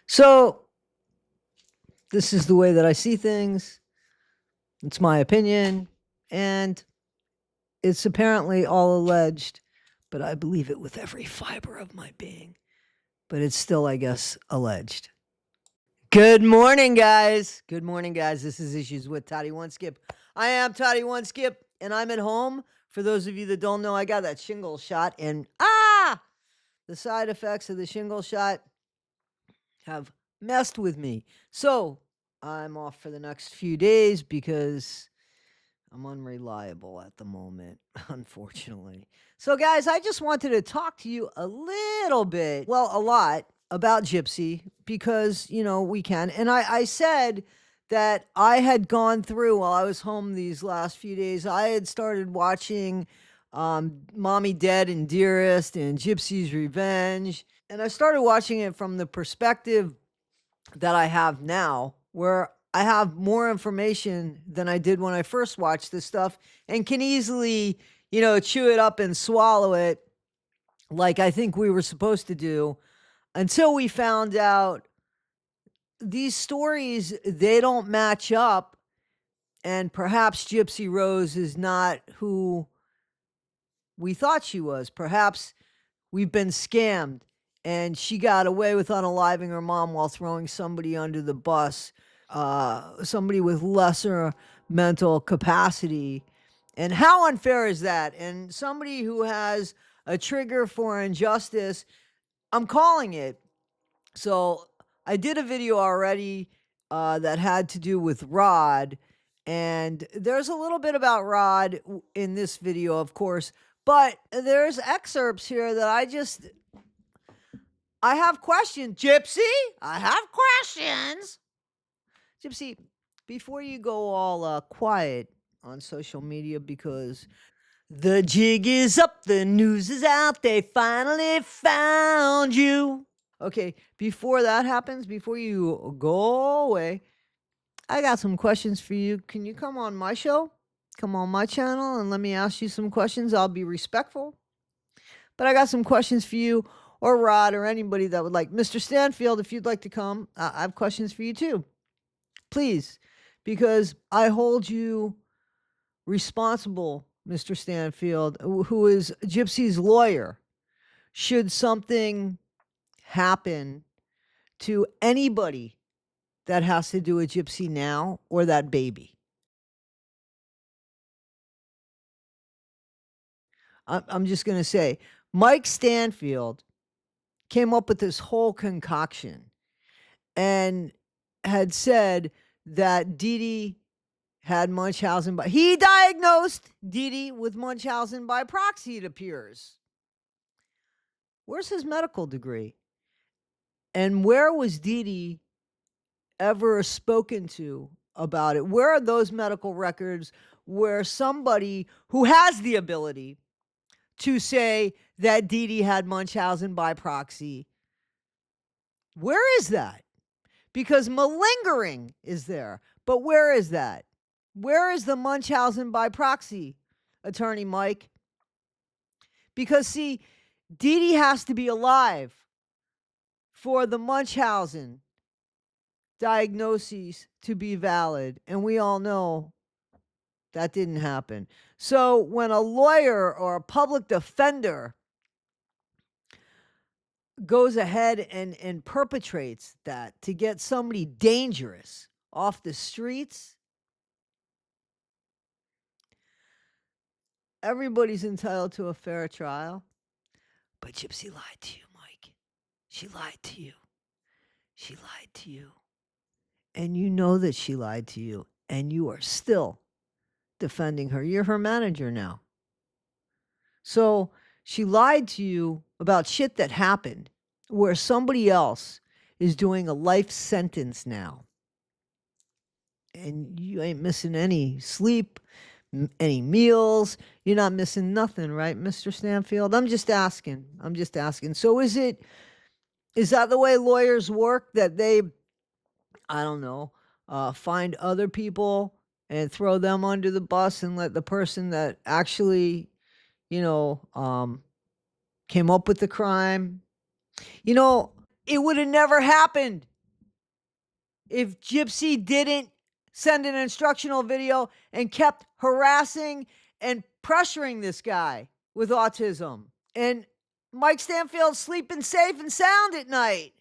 So, this is the way that I see things. It's my opinion. And it's apparently all alleged, but I believe it with every fiber of my being. But it's still, I guess, alleged. Good morning, guys. Good morning, guys. This is Issues with Toddy One Skip. I am Toddy One Skip, and I'm at home. For those of you that don't know, I got that shingle shot, and the side effects of the shingle shot have messed with me. So I'm off for the next few days because I'm unreliable at the moment, unfortunately. So, guys, I just wanted to talk to you a little bit, well, a lot about Gypsy because, we can. And I said that I had gone through while I was home these last few days, I had started watching Mommy Dead and Dearest and Gypsy's Revenge. And I started watching it from the perspective that I have now, where I have more information than I did when I first watched this stuff and can easily, chew it up and swallow it like I think we were supposed to do until we found out these stories, they don't match up. And perhaps GYPSY Rose is not who we thought she was. Perhaps we've been scammed and she got away with unaliving her mom while throwing somebody under the bus, somebody with lesser mental capacity. And how unfair is that? And somebody who has a trigger for injustice, I'm calling it. So I did a video already that had to do with Rod. And there's a little bit about Rod in this video, of course, but there's excerpts here that I have questions. Gypsy, I have questions. Gypsy, before you go all quiet on social media because the jig is up, the news is out, they finally found you. Okay, before that happens, before you go away, I got some questions for you. Can you come on my show? Come on my channel and let me ask you some questions. I'll be respectful. But I got some questions for you or Rod or anybody that would like. Mr. Stanfield, if you'd like to come, I have questions for you too. Please, because I hold you responsible, Mr. Stanfield, who is Gypsy's lawyer. Should something happen to anybody that has to do with Gypsy now or that baby? I'm just going to say, Mike Stanfield came up with this whole concoction and had said that Dee Dee had Munchausen by he diagnosed Dee Dee with Munchausen by proxy, it appears. Where's his medical degree? And where was Dee Dee ever spoken to about it? Where are those medical records where somebody who has the ability to say that Dee Dee had Munchausen by proxy, where is that? Because malingering is there. But where is that? Where is the Munchausen by proxy, Attorney Mike? Because, see, Dee Dee has to be alive for the Munchausen diagnoses to be valid. And we all know that didn't happen. So when a lawyer or a public defender goes ahead and perpetrates that to get somebody dangerous off the streets, everybody's entitled to a fair trial. But Gypsy lied to you, Mike. She lied to you. She lied to you. And you know that she lied to you. And you are still defending her. You're her manager now. So she lied to you about shit that happened where somebody else is doing a life sentence now. And you ain't missing any sleep, any meals. You're not missing nothing, right, Mr. Stanfield? I'm just asking. So is that the way lawyers work, that they, I don't know, find other people and throw them under the bus and let the person that actually, came up with the crime? It would have never happened if GYPSY didn't send an instructional video and kept harassing and pressuring this guy with autism. And Mike Stanfield's sleeping safe and sound at night.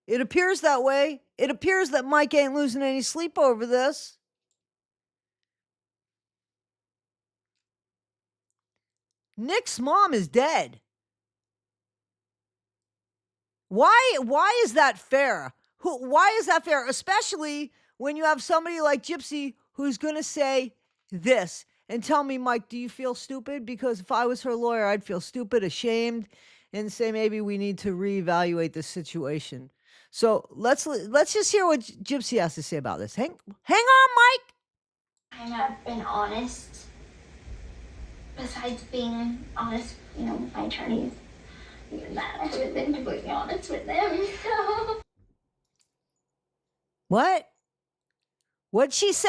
It appears that way. It appears that Mike ain't losing any sleep over this. Nick's mom is dead. Why is that fair? Why is that fair? Especially when you have somebody like GYPSY who's going to say this and tell me, Mike, do you feel stupid? Because if I was her lawyer, I'd feel stupid, ashamed, and say maybe we need to reevaluate this situation. So let's just hear what GYPSY has to say about this. Hang on, Mike. I have been honest. Besides being honest, with my attorneys, even that I haven't been completely honest with them. So. What? What'd she say?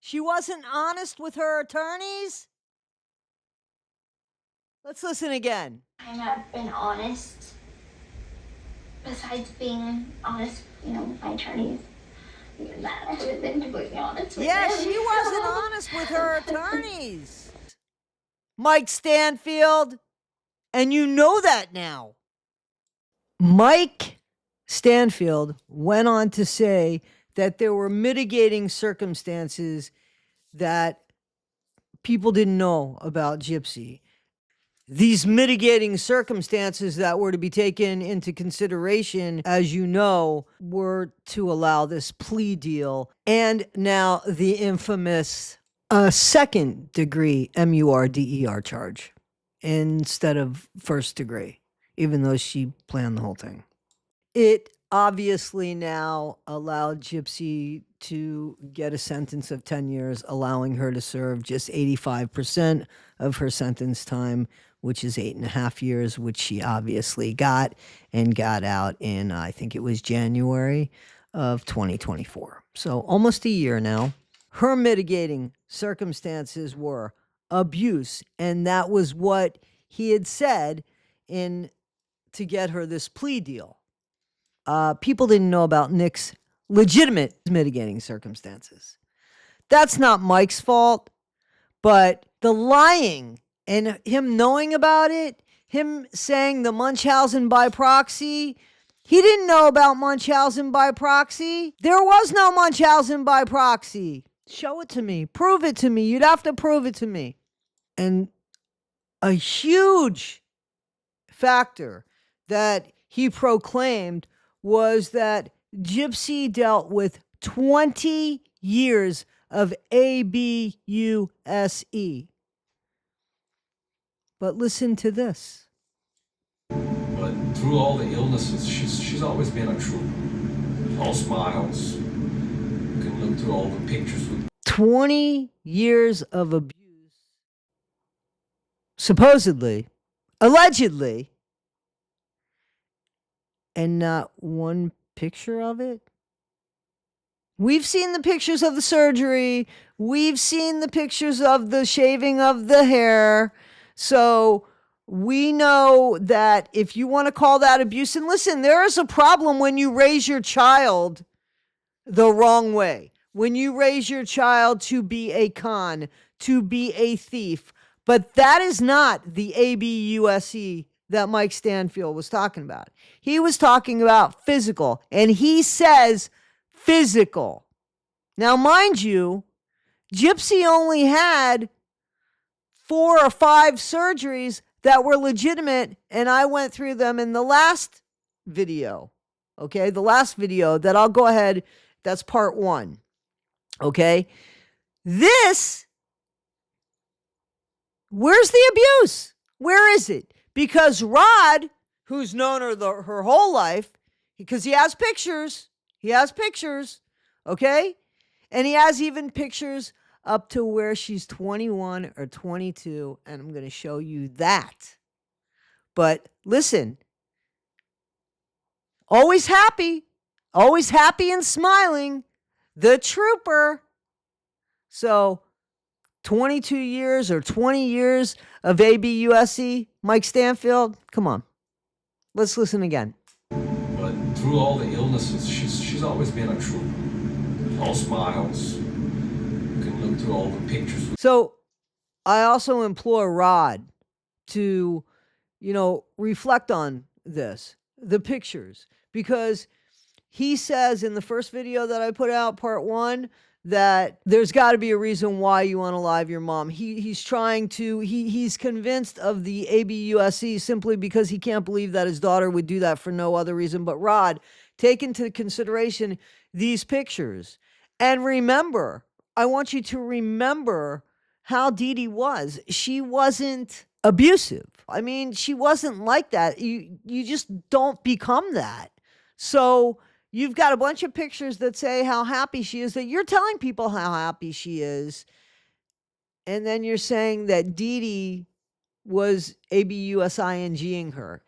She wasn't honest with her attorneys? Let's listen again. I have been honest. Besides being honest, with my attorneys, even that I haven't been completely honest with them. Yeah, she wasn't honest with her attorneys. Mike Stanfield, and you know that now. Mike Stanfield went on to say that there were mitigating circumstances that people didn't know about GYPSY. These mitigating circumstances that were to be taken into consideration, as you know, were to allow this plea deal and now the infamous second degree MURDER charge instead of first degree, even though she planned the whole thing. It obviously now allowed GYPSY to get a sentence of 10 years, allowing her to serve just 85% of her sentence time, which is 8.5 years, which she obviously got and got out in, I think it was January of 2024. So almost a year now. Her mitigating circumstances were abuse, and that was what he had said to get her this plea deal. People didn't know about Nick's legitimate mitigating circumstances. That's not Mike's fault, but the lying and him knowing about it, him saying the Munchausen by proxy, he didn't know about Munchausen by proxy. There was no Munchausen by proxy. Show it to me. Prove it to me. You'd have to prove it to me. And a huge factor that he proclaimed was that GYPSY dealt with 20 years of ABUSE. But listen to this. But through all the illnesses, she's always been a trooper. All smiles. You can look through all the pictures with 20 years of abuse, supposedly, allegedly, and not one picture of it. We've seen the pictures of the surgery. We've seen the pictures of the shaving of the hair. So we know that if you want to call that abuse, and listen, there is a problem when you raise your child the wrong way, when you raise your child to be a con, to be a thief. But that is not the ABUSE that Mike Stanfield was talking about. He was talking about physical, and he says physical. Now, mind you, GYPSY only had 4 or 5 surgeries that were legitimate, and I went through them in the last video. Okay, the last video that I'll go ahead, that's part 1. Okay, this, where's the abuse? Where is it? Because Rod, who's known her her whole life, because he has pictures, okay? And he has even pictures up to where she's 21 or 22, and I'm going to show you that. But listen, always happy and smiling, the trooper. So 22 years or 20 years of ABUSE, Mike Stanfield, come on. Let's listen again. But through all the illnesses, she's always been a trooper. All smiles. You can look through all the pictures. So I also implore Rod to, reflect on this, the pictures, because he says in the first video that I put out, part 1, that there's got to be a reason why you unalive your mom. He's trying to, he's convinced of the ABUSC simply because he can't believe that his daughter would do that for no other reason. But Rod, take into consideration these pictures. And remember, I want you to remember how Dee Dee was. She wasn't abusive. I mean, she wasn't like that. You just don't become that. So you've got a bunch of pictures that say how happy she is, that you're telling people how happy she is. And then you're saying that Dee Dee was ABUSINGing her.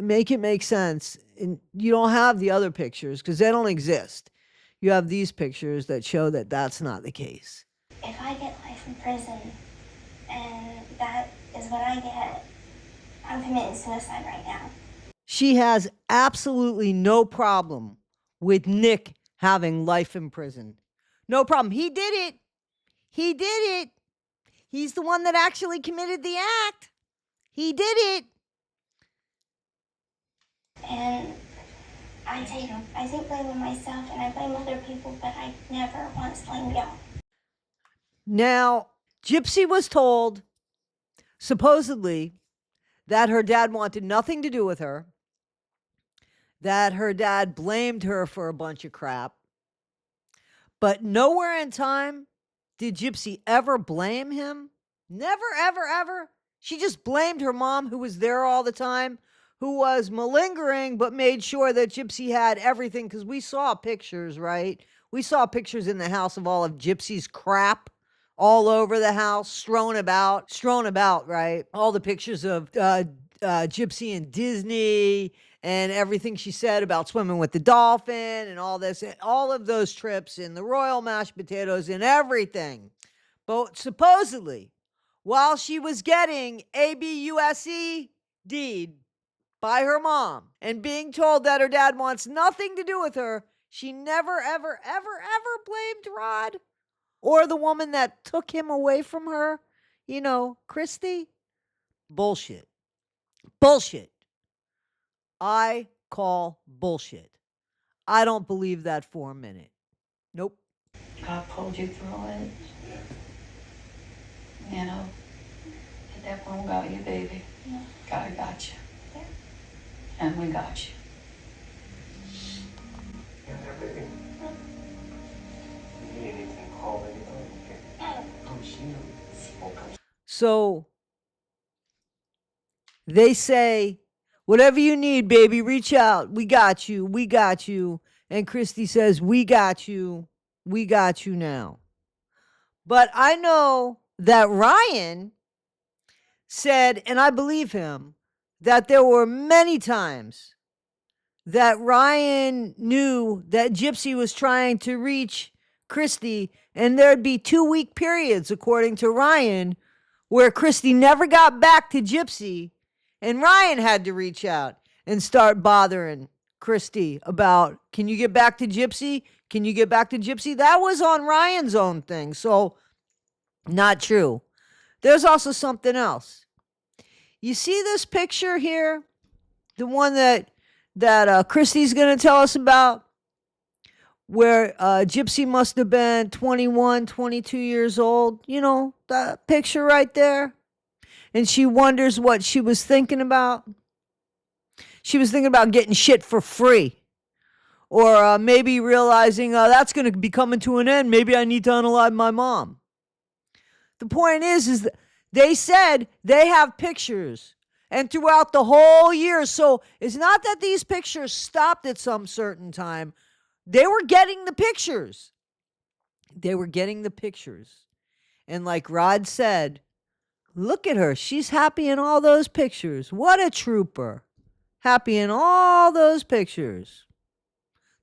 Make it make sense. And you don't have the other pictures because they don't exist. You have these pictures that show that that's not the case. If I get life in prison, and that is what I get, I'm committing suicide right now. She has absolutely no problem with Nick having life in prison. No problem. He did it. He did it. He's the one that actually committed the act. He did it. And I take blame on myself and I blame other people, but I never once blame y'all. Now, Gypsy was told, supposedly, that her dad wanted nothing to do with her, that her dad blamed her for a bunch of crap. But nowhere in time did Gypsy ever blame him. Never, ever, ever. She just blamed her mom, who was there all the time, who was malingering, but made sure that Gypsy had everything. Because we saw pictures, right? We saw pictures in the house of all of Gypsy's crap all over the house, strewn about, right? All the pictures of Gypsy and Disney and everything she said about swimming with the dolphin and all this, all of those trips and the royal mashed potatoes and everything. But supposedly, while she was getting ABUSE deed by her mom and being told that her dad wants nothing to do with her, she never, ever, ever, ever blamed Rod or the woman that took him away from her, Christy. Bullshit. Bullshit. I call bullshit. I don't believe that for a minute. Nope. God pulled you through it. At that point got you, baby. Yeah. God got you. Yeah. And we got you. Yeah, everything. You need anything, call anybody, okay? Oh, she knows. So they say, whatever you need, baby, reach out. We got you. We got you. And Christy says, we got you. We got you now. But I know that Ryan said, and I believe him, that there were many times that Ryan knew that Gypsy was trying to reach Christy, and there'd be 2-week periods, according to Ryan, where Christy never got back to Gypsy, and Ryan had to reach out and start bothering Christy about, can you get back to Gypsy? Can you get back to Gypsy? That was on Ryan's own thing, so not true. There's also something else. You see this picture here? The one that Christy's going to tell us about, where Gypsy must have been 21, 22 years old. That picture right there? And she wonders what she was thinking about. She was thinking about getting shit for free. Or maybe realizing that's going to be coming to an end. Maybe I need to unalive my mom. The point is that they said they have pictures. And throughout the whole year. So it's not that these pictures stopped at some certain time. They were getting the pictures. They were getting the pictures. And like Rod said, look at her. She's happy in all those pictures. What a trooper. Happy in all those pictures.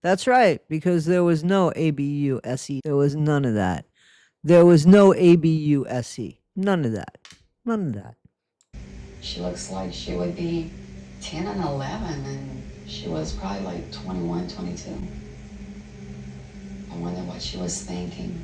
That's right, because there was no ABUSE. There was none of that. There was no ABUSE. None of that. None of that. She looks like she would be 10 and 11, and She was probably like 21, 22. I wonder what she was thinking.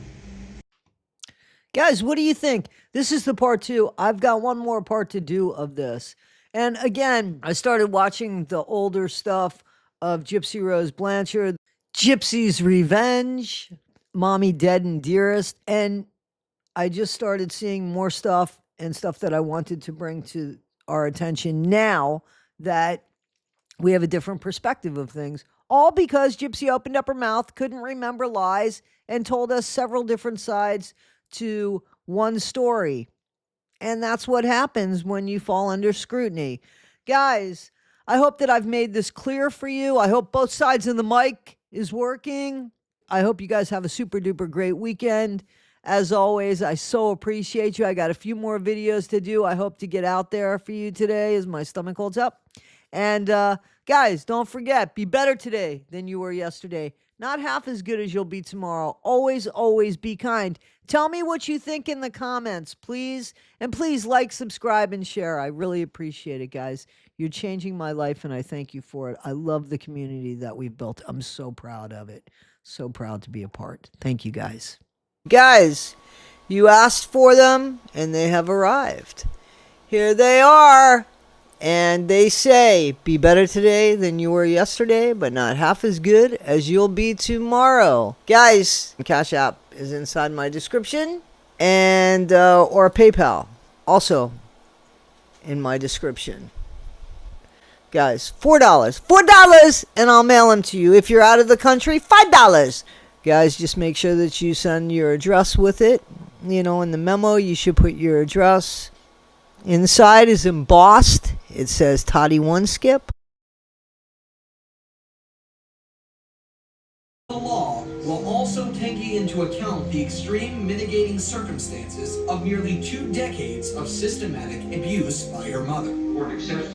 Guys, what do you think? This is the part 2. I've got one more part to do of this. And again, I started watching the older stuff of Gypsy Rose Blanchard, Gypsy's Revenge, Mommy Dead and Dearest, and I just started seeing more stuff and stuff that I wanted to bring to our attention now that we have a different perspective of things. All because Gypsy opened up her mouth, couldn't remember lies, and told us several different sides to one story. And that's what happens when you fall under scrutiny. Guys, I hope that I've made this clear for you. I hope both sides of the mic is working. I hope you guys have a super duper great weekend. As always, I so appreciate you. I got a few more videos to do. I hope to get out there for you today as my stomach holds up. And guys, don't forget, be better today than you were yesterday. Not half as good as you'll be tomorrow. Always, always be kind. Tell me what you think in the comments, please. And please like, subscribe, and share. I really appreciate it, guys. You're changing my life, and I thank you for it. I love the community that we've built. I'm so proud of it. So proud to be a part. Thank you, guys. Guys, you asked for them, and they have arrived. Here they are. And they say, be better today than you were yesterday, but not half as good as you'll be tomorrow. Guys, Cash App is inside my description, and or PayPal also in my description. Guys, $4, and I'll mail them to you. If you're out of the country, $5. Guys, just make sure that you send your address with it. You know, in the memo, you should put your address. Inside is embossed. It says Toddy One Skip. The law, while also taking into account the extreme mitigating circumstances of nearly 2 decades of systematic abuse by her mother.